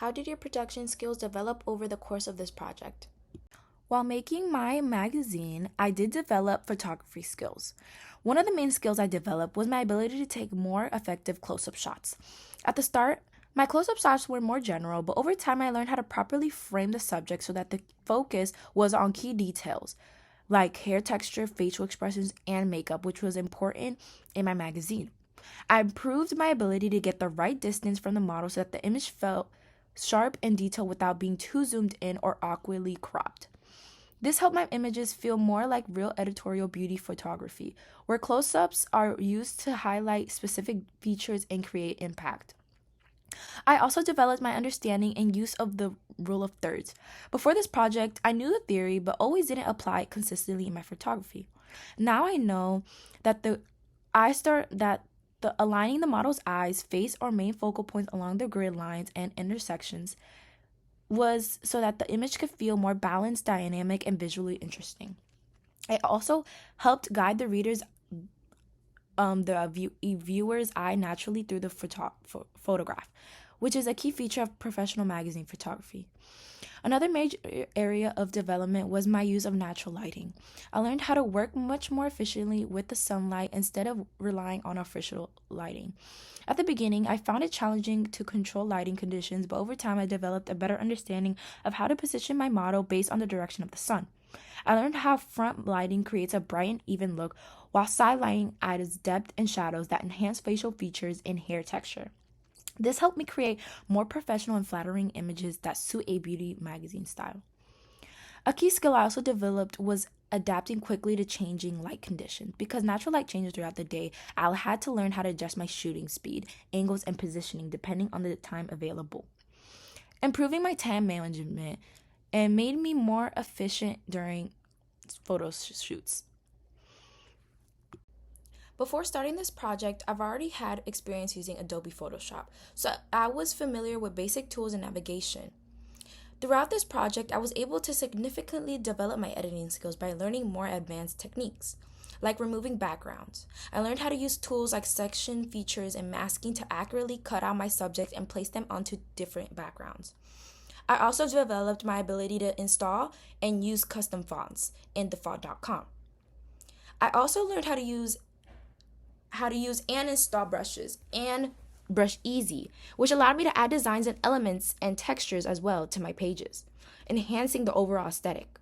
How did your production skills develop over the course of this project? While making my magazine, I did develop photography skills. One of the main skills I developed was my ability to take more effective close up shots. At the start, my close up shots were more general, but over time I learned how to properly frame the subject so that the focus was on key details like hair texture, facial expressions, and makeup, which was important in my magazine. I improved my ability to get the right distance from the model so that the image felt sharp and detailed without being too zoomed in or awkwardly cropped. This helped my images feel more like real editorial beauty photography, where close ups are used to highlight specific features and create impact. I also developed my understanding and use of the rule of thirds. Before this project, I knew the theory but always didn't apply it consistently in my photography. Now I know that the aligning the model's eyes, face, or main focal points along the grid lines and intersections was so that the image could feel more balanced, dynamic, and visually interesting. It also helped guide the viewer's eye naturally through the photograph, which is a key feature of professional magazine photography. Another major area of development was my use of natural lighting. I learned how to work much more efficiently with the sunlight instead of relying on artificial lighting. At the beginning, I found it challenging to control lighting conditions, but over time, I developed a better understanding of how to position my model based on the direction of the sun. I learned how front lighting creates a bright and even look, while side lighting adds depth and shadows that enhance facial features and hair texture. This helped me create more professional and flattering images that suit a beauty magazine style. A key skill I also developed was adapting quickly to changing light conditions. Because natural light changes throughout the day, I had to learn how to adjust my shooting speed, angles, and positioning depending on the time available. Improving my time management and made me more efficient during photo shoots. Before starting this project, I've already had experience using Adobe Photoshop, so I was familiar with basic tools and navigation. Throughout this project, I was able to significantly develop my editing skills by learning more advanced techniques, like removing backgrounds. I learned how to use tools like section features and masking to accurately cut out my subjects and place them onto different backgrounds. I also developed my ability to install and use custom fonts in thefont.com. I also learned how to use and install brushes and Brush Easy, which allowed me to add designs and elements and textures as well to my pages, enhancing the overall aesthetic.